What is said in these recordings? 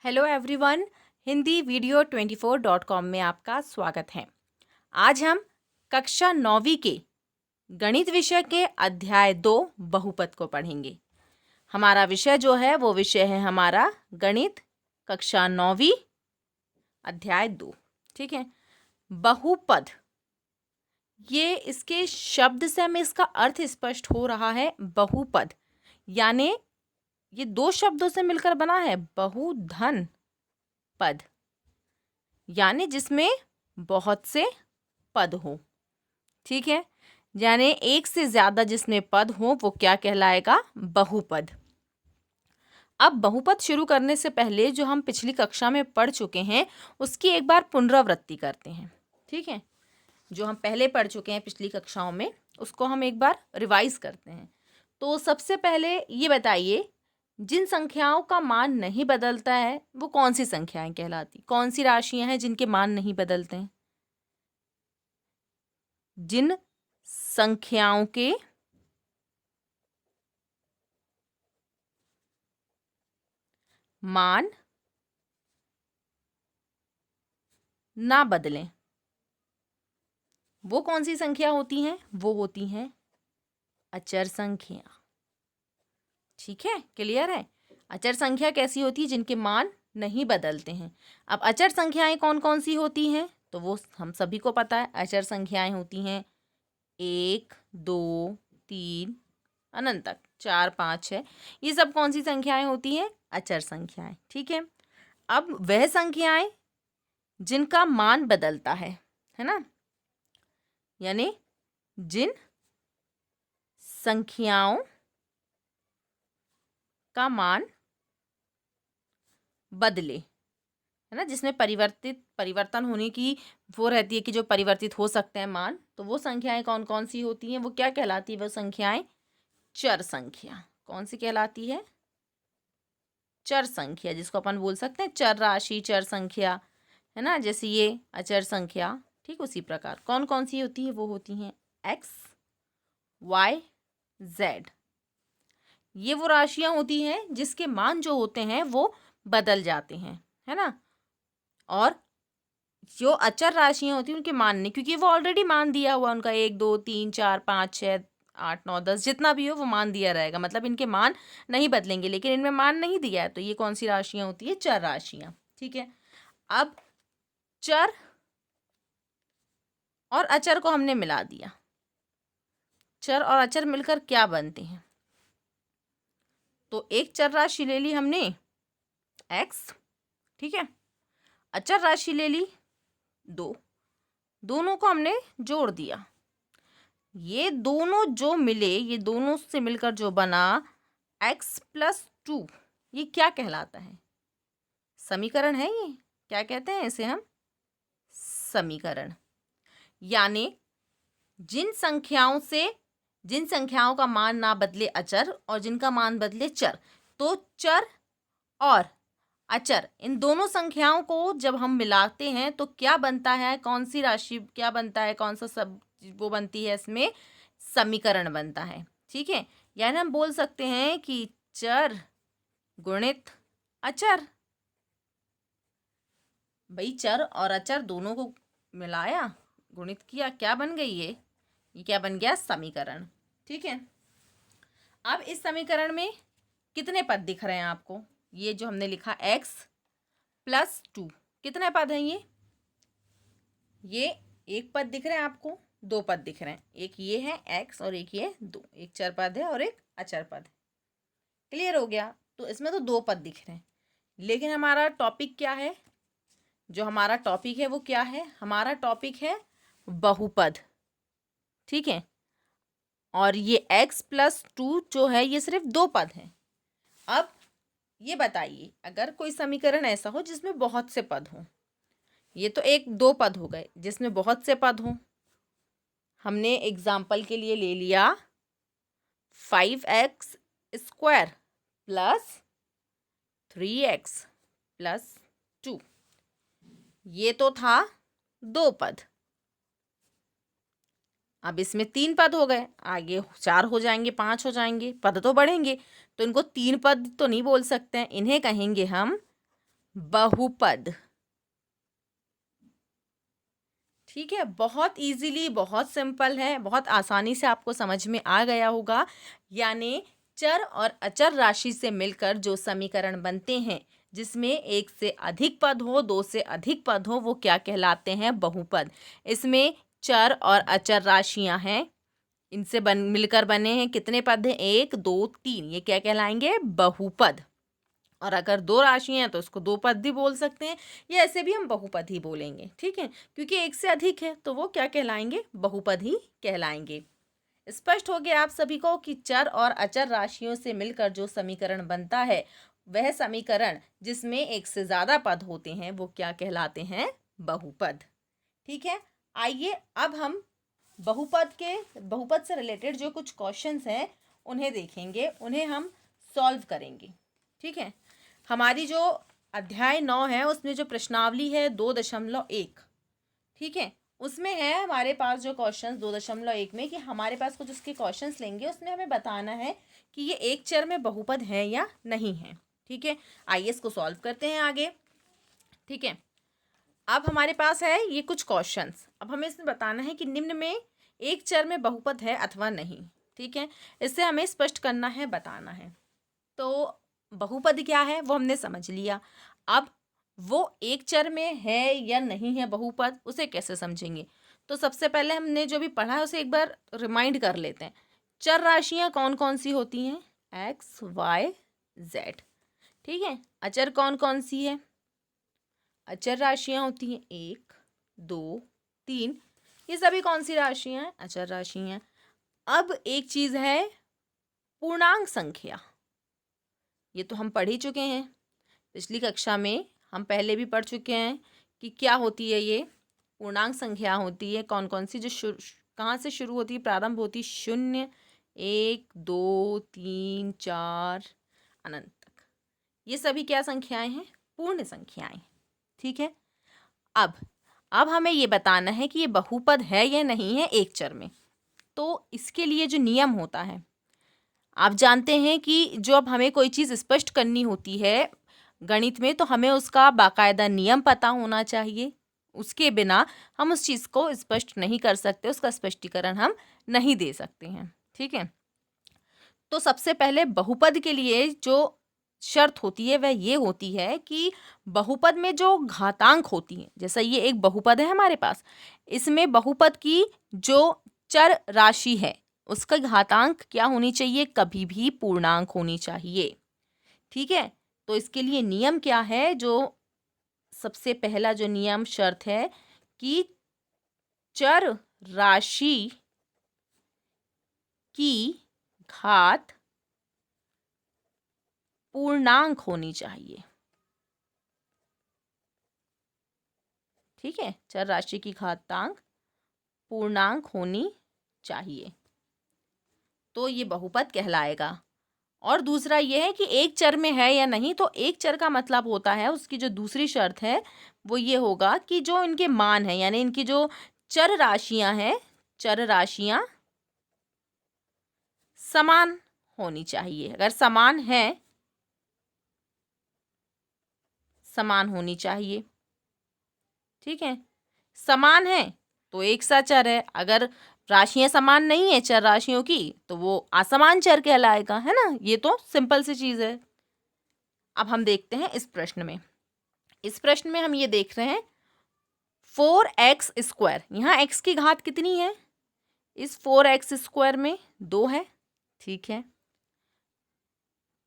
Hello everyone, Hindi video 24.com में आपका स्वागत है। आज हम कक्षा 9वीं के गणित विषय के अध्याय 2 बहुपद को पढ़ेंगे। हमारा विषय जो है वो विषय है हमारा गणित कक्षा 9वीं अध्याय 2। ठीक है, बहुपद, ये इसके शब्द से हमें इसका अर्थ स्पष्ट हो रहा है। बहुपद यानी ये दो शब्दों से मिलकर बना है। बहुधन पद यानी जिसमें बहुत से पद हो। ठीक है, यानी एक से ज्यादा जिसमें पद हो वो क्या कहलाएगा? बहुपद। अब बहुपद शुरू करने से पहले जो हम पिछली कक्षा में पढ़ चुके हैं उसकी एक बार पुनरावृत्ति करते हैं। ठीक है, जो हम पहले पढ़ चुके हैं पिछली कक्षाओं में उसको हम एक बार रिवाइज करते हैं। तो सबसे पहले ये बताइए, जिन संख्याओं का मान नहीं बदलता है वो कौन सी संख्याएं कहलाती? कौन सी राशियां हैं जिनके मान नहीं बदलते हैं? जिन संख्याओं के मान ना बदलें वो कौन सी संख्या होती हैं? वो होती हैं अचर संख्या। ठीक है, क्लियर है? अचर संख्या कैसी होती है? जिनके मान नहीं बदलते हैं। अब अचर संख्याएं कौन कौन सी होती हैं? तो वो हम सभी को पता है। अचर संख्याएं होती हैं 1, 2, 3 अनंत तक, 4, 5, 6। ये सब कौन सी संख्याएं होती हैं? अचर संख्याएं। ठीक है, अब वह संख्याएं जिनका मान बदलता है ना, यानी जिन संख्याओं का मान बदले, है ना, जिसमें परिवर्तन होने की वो रहती है कि जो परिवर्तित हो सकते हैं मान, तो वो संख्याएं कौन कौन सी होती हैं? वो क्या कहलाती है? वो संख्याएं चर संख्या। कौन सी कहलाती है? चर संख्या, जिसको अपन बोल सकते हैं चर राशि, चर संख्या, है ना। जैसे ये अचर संख्या, ठीक उसी प्रकार कौन कौन सी होती है? वो होती हैं x, y, z। ये वो राशियां होती हैं जिसके मान जो होते हैं वो बदल जाते हैं, है ना। और जो अचर राशियां होती हैं उनके मान नहीं, क्योंकि वो ऑलरेडी मान दिया हुआ उनका 1, 2, 3, 4, 5, 6, 8, 9, 10 जितना भी हो वो मान दिया रहेगा, मतलब इनके मान नहीं बदलेंगे। लेकिन इनमें मान नहीं दिया है तो ये कौन सी राशियां होती है? चर राशियां। ठीक है, अब चर और अचर को हमने मिला दिया। चर और अचर मिलकर क्या बनते हैं? तो एक चर राशि ले ली हमने x, ठीक है, अचर राशि ले ली 2, दोनों को हमने जोड़ दिया। ये दोनों जो मिले, ये दोनों से मिलकर जो बना x + 2, ये क्या कहलाता है? समीकरण है। ये क्या कहते हैं? इसे हम समीकरण। यानी जिन संख्याओं का मान ना बदले अचर और जिनका मान बदले चर, तो चर और अचर इन दोनों संख्याओं को जब हम मिलाते हैं तो क्या बनता है? कौन सी राशि क्या बनता है? कौन सा सब वो बनती है? इसमें समीकरण बनता है। ठीक है, यानी हम बोल सकते हैं कि चर गुणित अचर। भाई चर और अचर दोनों को मिलाया, गुणित किया, क्या बन गई ये क्या बन गया? समीकरण। ठीक है, अब इस समीकरण में कितने पद दिख रहे हैं आपको? ये जो हमने लिखा x + 2, कितने पद हैं ये एक पद दिख रहे हैं आपको, दो पद दिख रहे हैं। एक ये है x और एक ये 2, एक चर पद है और एक अचर पद है। क्लियर हो गया? तो इसमें तो दो पद दिख रहे हैं, लेकिन हमारा टॉपिक क्या है? जो हमारा टॉपिक है वो क्या है? हमारा टॉपिक है बहुपद। ठीक है, और ये x + 2 जो है ये सिर्फ दो पद हैं। अब ये बताइए, अगर कोई समीकरण ऐसा हो जिसमें बहुत से पद हों, ये तो एक दो पद हो गए, जिसमें बहुत से पद हों, हमने एग्जाम्पल के लिए ले लिया 5x² + 3x + 2, ये तो था दो पद। अब इसमें तीन पद हो गए, आगे 4 हो जाएंगे, 5 हो जाएंगे, पद तो बढ़ेंगे। तो इनको तीन पद तो नहीं बोल सकते हैं, इन्हें कहेंगे हम बहुपद। ठीक है, बहुत इजीली, बहुत सिंपल है, बहुत आसानी से आपको समझ में आ गया होगा। यानी चर और अचर राशि से मिलकर जो समीकरण बनते हैं जिसमें एक से अधिक पद हो, दो से अधिक पद हो, वो क्या कहलाते हैं? बहुपद। इसमें चर और अचर राशियां हैं, इनसे मिलकर बने हैं कितने पद हैं? 1 2 3, ये क्या कहलाएंगे? बहुपद। और अगर दो राशियां हैं तो उसको दो पद भी बोल सकते हैं, या ऐसे भी हम बहुपद ही बोलेंगे। ठीक है, क्योंकि एक से अधिक है तो वो क्या कहलाएंगे? बहुपद ही कहलाएंगे। स्पष्ट हो गया आप सभी को कि चर और अचर राशियों से मिलकर जो समीकरण बनता है, वह समीकरण जिसमें एक से ज़्यादा पद होते हैं वो क्या कहलाते हैं? बहुपद। ठीक है, आइए अब हम बहुपद से रिलेटेड जो कुछ क्वेश्चंस हैं उन्हें देखेंगे, उन्हें हम सॉल्व करेंगे। ठीक है, हमारी जो अध्याय 9 है उसमें जो प्रश्नावली है 2.1, ठीक है, उसमें है हमारे पास जो क्वेश्चंस 2.1 में, कि हमारे पास कुछ उसके क्वेश्चंस लेंगे, उसमें हमें बताना है कि ये एक चर में बहुपद है या नहीं है। ठीक है, आइए इसको सॉल्व करते हैं आगे। ठीक है, अब हमारे पास है ये कुछ क्वेश्चंस, अब हमें इसमें बताना है कि निम्न में एक चर में बहुपद है अथवा नहीं। ठीक है, इससे हमें स्पष्ट करना है, बताना है। तो बहुपद क्या है वो हमने समझ लिया। अब वो एक चर में है या नहीं है बहुपद, उसे कैसे समझेंगे? तो सबसे पहले हमने जो भी पढ़ा है उसे एक बार रिमाइंड कर लेते हैं। चर राशियां कौन कौन सी होती हैं? X, y, z. ठीक है, अचर कौन कौन सी है? अचर राशियां होती हैं 1 2 3, ये सभी कौन सी राशियां हैं? अचर राशियां। अब एक चीज है पूर्णांक संख्या, ये तो हम पढ़ ही चुके हैं पिछली कक्षा में, हम पहले भी पढ़ चुके हैं कि क्या होती है ये पूर्णांक संख्या होती है कौन कौन सी, जो कहाँ से शुरू होती है, प्रारंभ होती 0 1 2 3 4 अनंत तक। ये सभी क्या संख्याएं हैं? पूर्ण संख्याएं। ठीक है, अब हमें ये बताना है कि ये बहुपद है या नहीं है एक चर में। तो इसके लिए जो नियम होता है, आप जानते हैं कि जो अब हमें कोई चीज़ स्पष्ट करनी होती है गणित में, तो हमें उसका बाकायदा नियम पता होना चाहिए। उसके बिना हम उस चीज़ को स्पष्ट नहीं कर सकते, उसका स्पष्टीकरण हम नहीं दे सकते हैं। ठीक है, तो सबसे पहले बहुपद के लिए जो शर्त होती है वह ये होती है कि बहुपद में जो घातांक होती हैं, जैसा ये एक बहुपद है हमारे पास, इसमें बहुपद की जो चर राशि है उसका घातांक क्या होनी चाहिए? कभी भी पूर्णांक होनी चाहिए। ठीक है, तो इसके लिए नियम क्या है? जो सबसे पहला जो नियम शर्त है कि चर राशि की घात पूर्णांक होनी चाहिए। ठीक है, चर राशि की घातांक पूर्णांक होनी चाहिए तो ये बहुपद कहलाएगा। और दूसरा ये है कि एक चर में है या नहीं, तो एक चर का मतलब होता है, उसकी जो दूसरी शर्त है वो ये होगा कि जो इनके मान है, यानी इनकी जो चर राशियां हैं, चर राशियां समान होनी चाहिए। अगर समान है, समान होनी चाहिए। ठीक है, समान है तो एक सा चर है, अगर राशियां समान नहीं है चर राशियों की तो वो असमान चर कहलाएगा, है ना? ये तो सिंपल सी चीज है। अब हम देखते हैं इस प्रश्न में। इस प्रश्न में हम ये देख रहे हैं 4x², यहाँ x की घात कितनी है? इस 4x² में 2 है। ठीक है,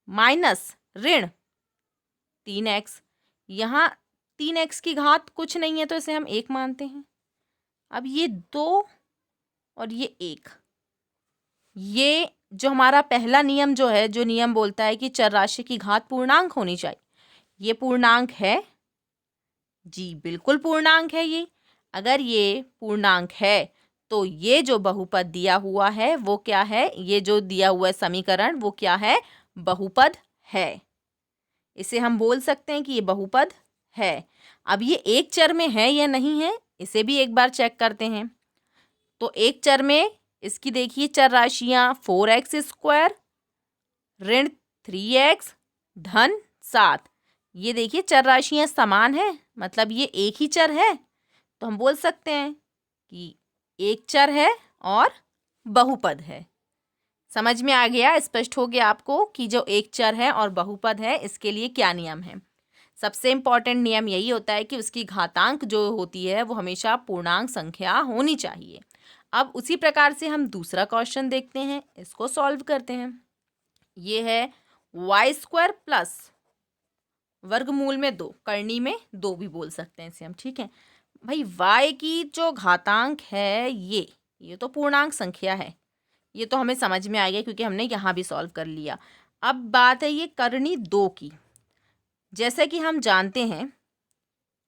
माइनस ऋण 3x, यहाँ 3x की घात कुछ नहीं है तो इसे हम 1 मानते हैं। अब ये 2 और ये 1, ये जो हमारा पहला नियम जो है, जो नियम बोलता है कि चर राशि की घात पूर्णांक होनी चाहिए, ये पूर्णांक है जी, बिल्कुल पूर्णांक है ये। अगर ये पूर्णांक है तो ये जो बहुपद दिया हुआ है वो क्या है? ये जो दिया हुआ है समीकरण वो क्या है? बहुपद है। इसे हम बोल सकते हैं कि ये बहुपद है। अब ये एक चर में है या नहीं है, इसे भी एक बार चेक करते हैं। तो एक चर में इसकी देखिए चर राशियां 4x² ऋण 3x धन 7, ये देखिए चर राशियाँ समान हैं, मतलब ये एक ही चर है, तो हम बोल सकते हैं कि एक चर है और बहुपद है। समझ में आ गया, स्पष्ट हो गया आपको कि जो एक चर है और बहुपद है इसके लिए क्या नियम है। सबसे इम्पॉर्टेंट नियम यही होता है कि उसकी घातांक जो होती है वो हमेशा पूर्णांक संख्या होनी चाहिए। अब उसी प्रकार से हम दूसरा क्वेश्चन देखते हैं, इसको सॉल्व करते हैं। ये है y² प्लस वर्गमूल में 2, करनी में 2 भी बोल सकते हैं इसे हम, ठीक है भाई। y की जो घातांक है ये तो पूर्णांक संख्या है, ये तो हमें समझ में आ गया क्योंकि हमने यहाँ भी सॉल्व कर लिया। अब बात है ये करनी 2 की। जैसे कि हम जानते हैं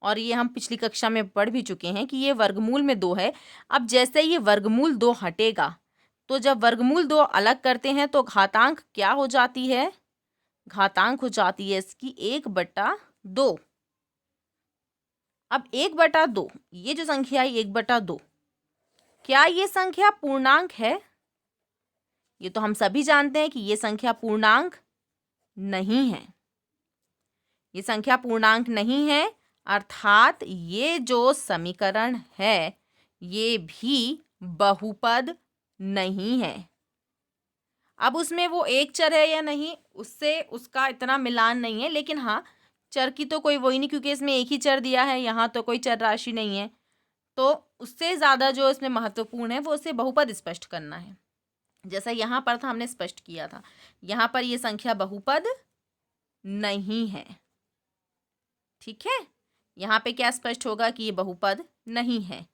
और ये हम पिछली कक्षा में पढ़ भी चुके हैं कि ये वर्गमूल में 2 है। अब जैसे ये वर्गमूल 2 हटेगा, तो जब वर्गमूल 2 अलग करते हैं तो घातांक क्या हो जाती है? घातांक हो जाती है इसकी 1/2। अब 1/2, ये जो संख्या है 1/2, क्या ये संख्या पूर्णांक है? ये तो हम सभी जानते हैं कि ये संख्या पूर्णांक नहीं है। ये संख्या पूर्णांक नहीं है, अर्थात ये जो समीकरण है ये भी बहुपद नहीं है। अब उसमें वो एक चर है या नहीं, उससे उसका इतना मिलान नहीं है, लेकिन हाँ चर की तो कोई वही नहीं क्योंकि इसमें एक ही चर दिया है, यहाँ तो कोई चर राशि नहीं है। तो उससे ज़्यादा जो इसमें महत्वपूर्ण है वो उसे बहुपद स्पष्ट करना है। जैसा यहाँ पर था हमने स्पष्ट किया था, यहाँ पर ये संख्या बहुपद नहीं है, ठीक है। यहाँ पे क्या स्पष्ट होगा कि ये बहुपद नहीं है,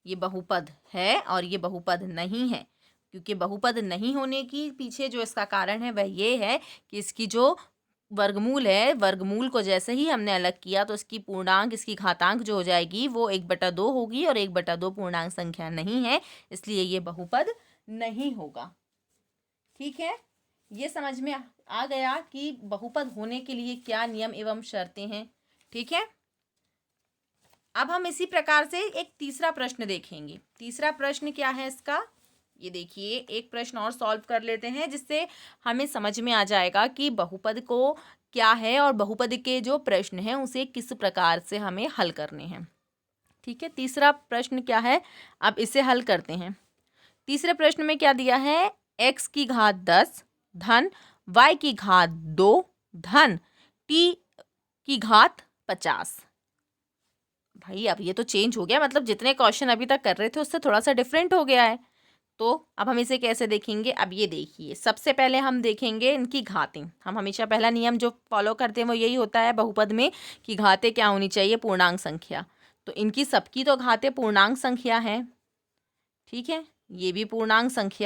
ये बहुपद है और ये बहुपद नहीं है। क्योंकि बहुपद नहीं होने की पीछे जो इसका कारण है वह ये है कि इसकी जो वर्गमूल है, वर्गमूल को जैसे ही हमने अलग किया तो इसकी पूर्णांक, इसकी घातांक जो हो जाएगी वो 1/2 होगी और 1/2 पूर्णांक संख्या नहीं है, इसलिए ये बहुपद नहीं होगा, ठीक है। ये समझ में आ गया कि बहुपद होने के लिए क्या नियम एवं शर्तें हैं, ठीक है। अब हम इसी प्रकार से एक तीसरा प्रश्न देखेंगे। तीसरा प्रश्न क्या है इसका, ये देखिए एक प्रश्न और सॉल्व कर लेते हैं जिससे हमें समझ में आ जाएगा कि बहुपद को क्या है और बहुपद के जो प्रश्न हैं उसे किस प्रकार से हमें हल करने हैं, ठीक है। तीसरा प्रश्न क्या है, अब इसे हल करते हैं। तीसरे प्रश्न में क्या दिया है, x की घात 10 धन y की घात 2 धन t की घात 50। भाई अब ये तो चेंज हो गया, मतलब जितने क्वेश्चन अभी तक कर रहे थे उससे थोड़ा सा डिफरेंट हो गया है। तो अब हम इसे कैसे देखेंगे, अब ये देखिए सबसे पहले हम देखेंगे इनकी घातें। हम हमेशा पहला नियम जो फॉलो करते हैं वो यही होता है बहुपद में कि घातें क्या होनी चाहिए, पूर्णांक संख्या। तो इनकी सबकी तो घातें पूर्णांक संख्या हैं, ठीक है, ये भी पूर्णांक संख्या